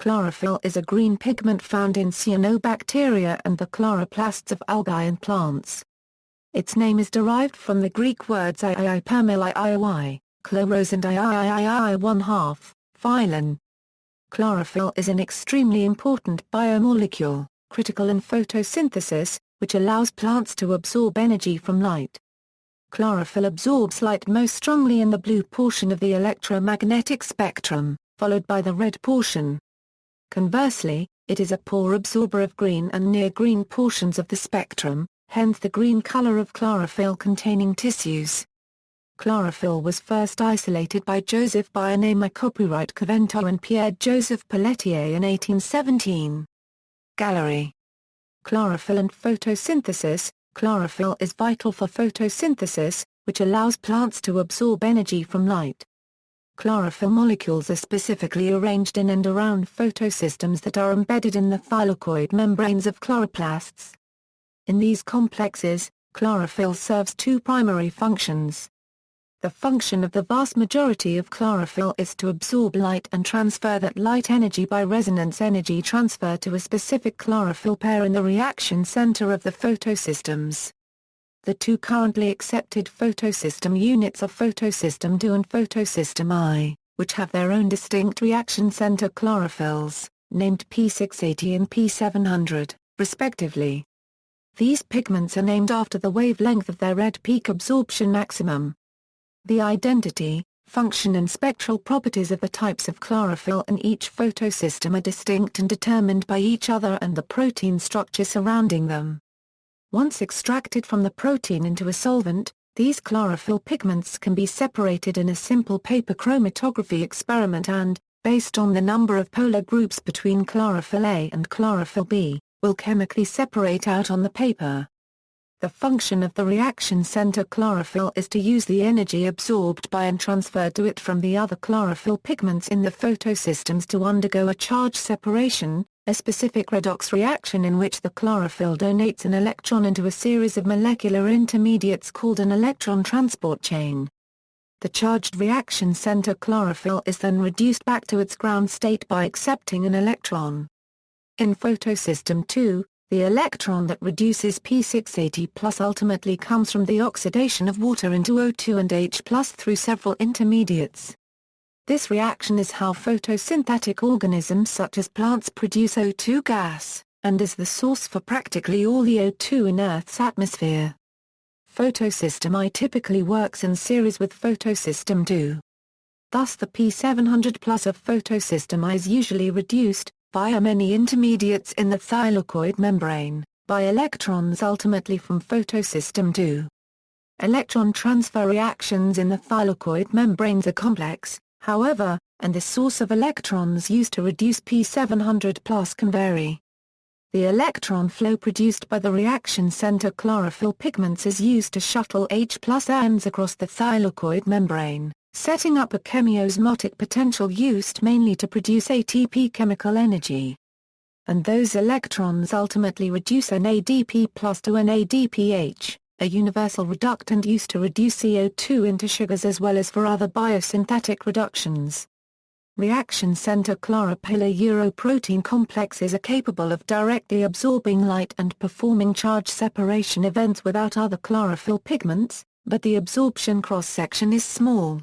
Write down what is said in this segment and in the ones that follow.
Chlorophyll is a green pigment found in cyanobacteria and the chloroplasts of algae and plants. Its name is derived from the Greek words iipermyliioi, chloros and iiii1/2, phyllon. Chlorophyll is an extremely important biomolecule, critical in photosynthesis, which allows plants to absorb energy from light. Chlorophyll absorbs light most strongly in the blue portion of the electromagnetic spectrum, followed by the red portion. Conversely, it is a poor absorber of green and near-green portions of the spectrum, hence the green color of chlorophyll-containing tissues. Chlorophyll was first isolated by Joseph Bienaimé, copyright Caventou and Pierre Joseph Pelletier in 1817. Gallery. Chlorophyll and photosynthesis. Chlorophyll is vital for photosynthesis, which allows plants to absorb energy from light. Chlorophyll molecules are specifically arranged in and around photosystems that are embedded in the thylakoid membranes of chloroplasts. In these complexes, chlorophyll serves two primary functions. The function of the vast majority of chlorophyll is to absorb light and transfer that light energy by resonance energy transfer to a specific chlorophyll pair in the reaction center of the photosystems. The two currently accepted photosystem units are photosystem II and photosystem I, which have their own distinct reaction center chlorophylls, named P680 and P700, respectively. These pigments are named after the wavelength of their red peak absorption maximum. The identity, function and spectral properties of the types of chlorophyll in each photosystem are distinct and determined by each other and the protein structure surrounding them. Once extracted from the protein into a solvent, these chlorophyll pigments can be separated in a simple paper chromatography experiment and, based on the number of polar groups between chlorophyll A and chlorophyll B, will chemically separate out on the paper. The function of the reaction center chlorophyll is to use the energy absorbed by and transferred to it from the other chlorophyll pigments in the photosystems to undergo a charge separation, a specific redox reaction in which the chlorophyll donates an electron into a series of molecular intermediates called an electron transport chain. The charged reaction center chlorophyll is then reduced back to its ground state by accepting an electron. In photosystem II, the electron that reduces P680+ ultimately comes from the oxidation of water into O2 and H+ through several intermediates. This reaction is how photosynthetic organisms such as plants produce O2 gas, and is the source for practically all the O2 in Earth's atmosphere. Photosystem I typically works in series with photosystem II. Thus the P700+ of photosystem I is usually reduced, via many intermediates in the thylakoid membrane, by electrons ultimately from photosystem II. Electron transfer reactions in the thylakoid membranes are complex, however, and the source of electrons used to reduce P700+ can vary. The electron flow produced by the reaction center chlorophyll pigments is used to shuttle H+ ions across the thylakoid membrane, setting up a chemiosmotic potential used mainly to produce ATP chemical energy. And those electrons ultimately reduce NADP+ to NADPH, a universal reductant used to reduce CO2 into sugars as well as for other biosynthetic reductions. Reaction center chlorophyll uroprotein complexes are capable of directly absorbing light and performing charge separation events without other chlorophyll pigments, but the absorption cross-section is small.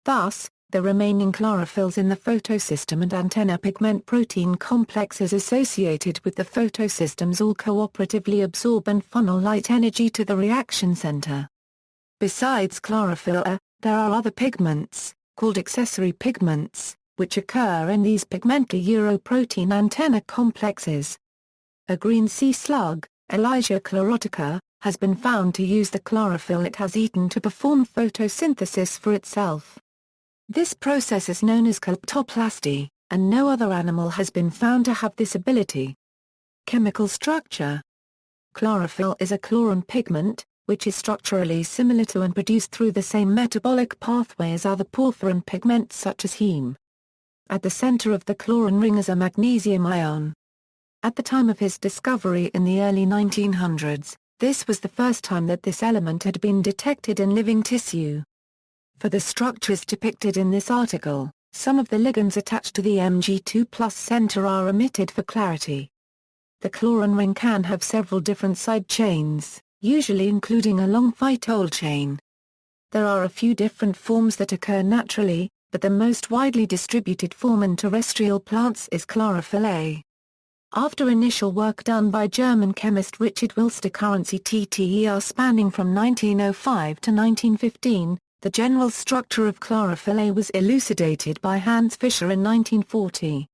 Thus, the remaining chlorophylls in the photosystem and antenna pigment protein complexes associated with the photosystems all cooperatively absorb and funnel light energy to the reaction center. Besides chlorophyll, there are other pigments, called accessory pigments, which occur in these pigmental uroprotein antenna complexes. A green sea slug, Elysia chlorotica, has been found to use the chlorophyll it has eaten to perform photosynthesis for itself. This process is known as chloroplasty, and no other animal has been found to have this ability. Chemical structure. Chlorophyll is a chlorin pigment, which is structurally similar to and produced through the same metabolic pathway as other porphyrin pigments such as heme. At the center of the chlorin ring is a magnesium ion. At the time of his discovery in the early 1900s, this was the first time that this element had been detected in living tissue. For the structures depicted in this article, Some of the ligands attached to the Mg2+ center are omitted for clarity. The chlorin ring can have several different side chains, usually including a long phytol chain. There are a few different forms that occur naturally, but the most widely distributed form in terrestrial plants is chlorophyll A. After initial work done by German chemist Richard Wilster currency TTER spanning from 1905 to 1915, the general structure of chlorophyll A was elucidated by Hans Fischer in 1940.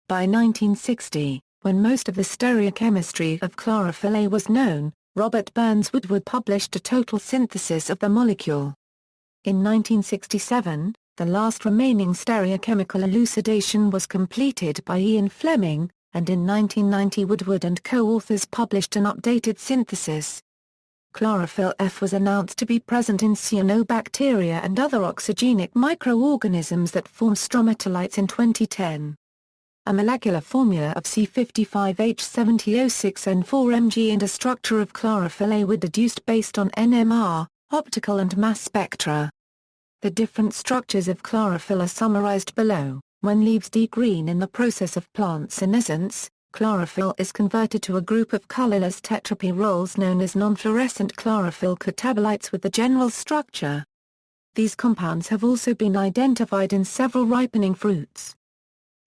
By 1960, when most of the stereochemistry of chlorophyll A was known, Robert Burns Woodward published a total synthesis of the molecule. In 1967, the last remaining stereochemical elucidation was completed by Ian Fleming, and in 1990 Woodward and co-authors published an updated synthesis. Chlorophyll F was announced to be present in cyanobacteria and other oxygenic microorganisms that form stromatolites in 2010. A molecular formula of C55H70O6N4Mg and a structure of chlorophyll A were deduced based on NMR, optical and mass spectra. The different structures of chlorophyll are summarized below. When leaves degreen in the process of plant senescence, chlorophyll is converted to a group of colorless tetrapyroles known as non-fluorescent chlorophyll catabolites with the general structure. These compounds have also been identified in several ripening fruits.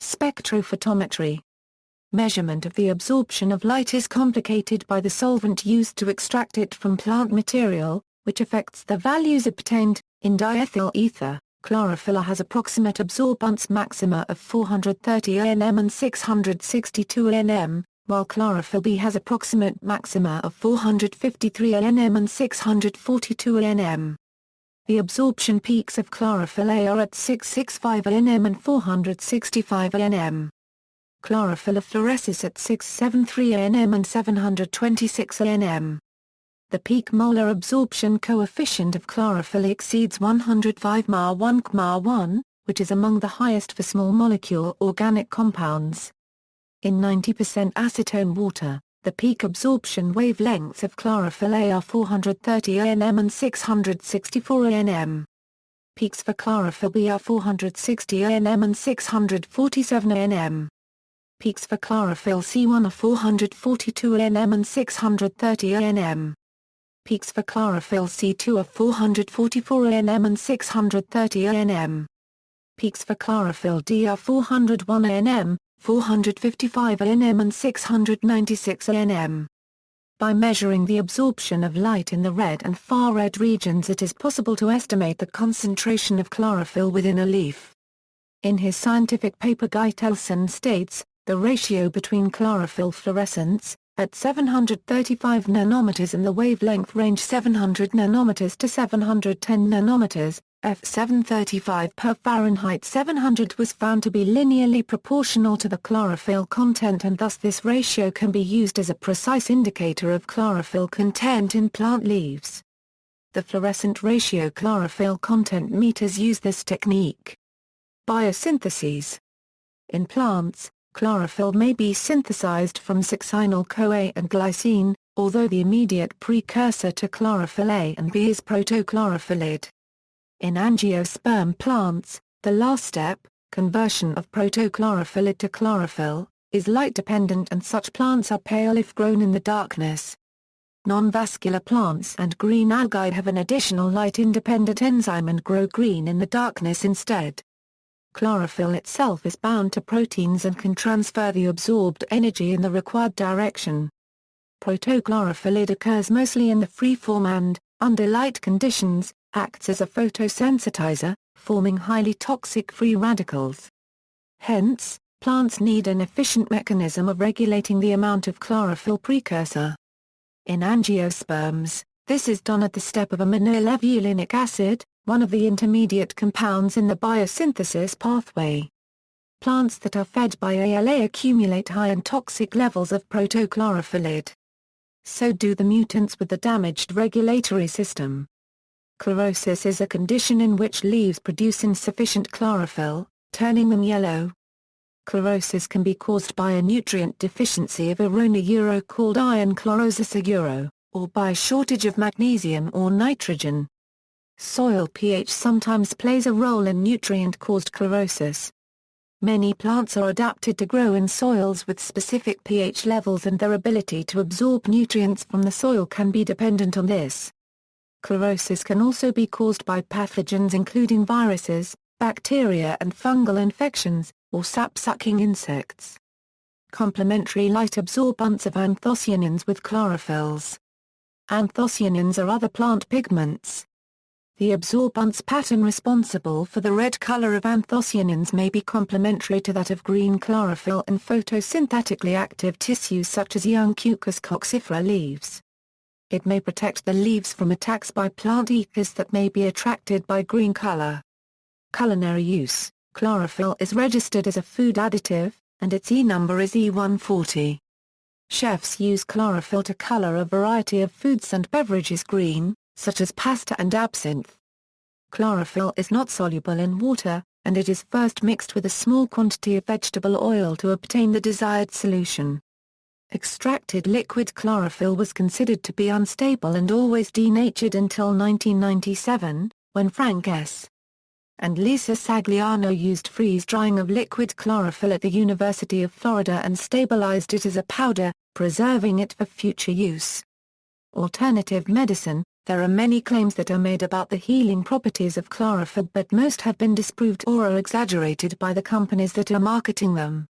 Spectrophotometry. Measurement of the absorption of light is complicated by the solvent used to extract it from plant material, which affects the values obtained. In diethyl ether, chlorophyll A has approximate absorbance maxima of 430 nm and 662 nm, while chlorophyll B has approximate maxima of 453 nm and 642 nm. The absorption peaks of chlorophyll A are at 665 nm and 465 nm. Chlorophyll A fluoresces at 673 nm and 726 nm. The peak molar absorption coefficient of chlorophyll exceeds 105 Ma1 Cma1, which is among the highest for small molecule organic compounds. In 90% acetone water, the peak absorption wavelengths of chlorophyll A are 430 nm and 664 nm. Peaks for chlorophyll B are 460 nm and 647 nm. Peaks for chlorophyll C1 are 442 nm and 630 nm. Peaks for chlorophyll C2 are 444 nm and 630 nm. Peaks for chlorophyll D are 401 nm, 455 nm and 696 nm. By measuring the absorption of light in the red and far red regions, it is possible to estimate the concentration of chlorophyll within a leaf. In his scientific paper Guy Telson states, the ratio between chlorophyll fluorescence, at 735 nanometers and the wavelength range 700 nanometers to 710 nanometers, F735 per Fahrenheit 700 was found to be linearly proportional to the chlorophyll content, and thus this ratio can be used as a precise indicator of chlorophyll content in plant leaves. The fluorescent ratio chlorophyll content meters use this technique. Biosyntheses. In plants, chlorophyll may be synthesized from succinyl-CoA and glycine, although the immediate precursor to chlorophyll A and B is protochlorophyllid. In angiosperm plants, the last step, conversion of protochlorophyllid to chlorophyll, is light-dependent, and such plants are pale if grown in the darkness. Non-vascular plants and green algae have an additional light-independent enzyme and grow green in the darkness instead. Chlorophyll itself is bound to proteins and can transfer the absorbed energy in the required direction. Protochlorophyllid occurs mostly in the free form and, under light conditions, acts as a photosensitizer, forming highly toxic free radicals. Hence, plants need an efficient mechanism of regulating the amount of chlorophyll precursor. In angiosperms, this is done at the step of aminolevulinic acid, one of the intermediate compounds in the biosynthesis pathway. Plants that are fed by ALA accumulate high and toxic levels of protochlorophyllid. So do the mutants with the damaged regulatory system. Chlorosis is a condition in which leaves produce insufficient chlorophyll, turning them yellow. Chlorosis can be caused by a nutrient deficiency of iron called iron chlorosis or by shortage of magnesium or nitrogen. Soil pH sometimes plays a role in nutrient-caused chlorosis. Many plants are adapted to grow in soils with specific pH levels, and their ability to absorb nutrients from the soil can be dependent on this. Chlorosis can also be caused by pathogens including viruses, bacteria and fungal infections, or sap-sucking insects. Complementary light absorbance of anthocyanins with chlorophylls. Anthocyanins are other plant pigments. The absorbance pattern responsible for the red color of anthocyanins may be complementary to that of green chlorophyll in photosynthetically active tissues such as young Cucus coccifera leaves. It may protect the leaves from attacks by plant eaters that may be attracted by green color. Culinary use: chlorophyll is registered as a food additive, and its E number is E140. Chefs use chlorophyll to color a variety of foods and beverages green, such as pasta and absinthe. Chlorophyll is not soluble in water, and it is first mixed with a small quantity of vegetable oil to obtain the desired solution. Extracted liquid chlorophyll was considered to be unstable and always denatured until 1997, when Frank S. and Lisa Sagliano used freeze-drying of liquid chlorophyll at the University of Florida and stabilized it as a powder, preserving it for future use. Alternative medicine: there are many claims that are made about the healing properties of chlorophyll, but most have been disproved or are exaggerated by the companies that are marketing them.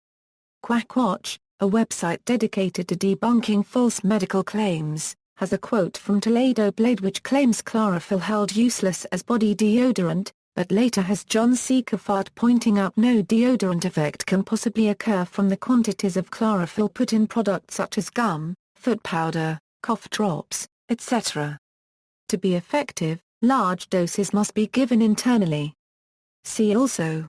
Quackwatch, a website dedicated to debunking false medical claims, has a quote from Toledo Blade which claims chlorophyll held useless as body deodorant, but later has John C. Caffard pointing out no deodorant effect can possibly occur from the quantities of chlorophyll put in products such as gum, foot powder, cough drops, etc. To be effective, large doses must be given internally. See also: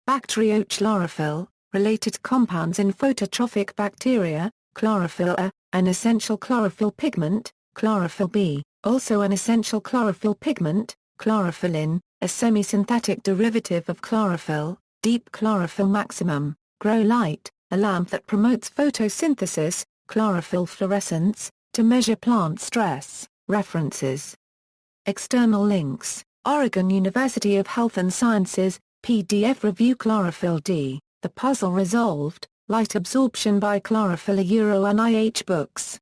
Bacteriochlorophyll, related compounds in phototrophic bacteria, chlorophyll A, an essential chlorophyll pigment, chlorophyll B, also an essential chlorophyll pigment, chlorophyllin, a semi-synthetic derivative of chlorophyll, deep chlorophyll maximum, grow light, a lamp that promotes photosynthesis, chlorophyll fluorescence, to measure plant stress. References. External links: Oregon University of Health and Sciences, PDF review Chlorophyll D, The Puzzle Resolved, Light Absorption by Chlorophyll NIH Books.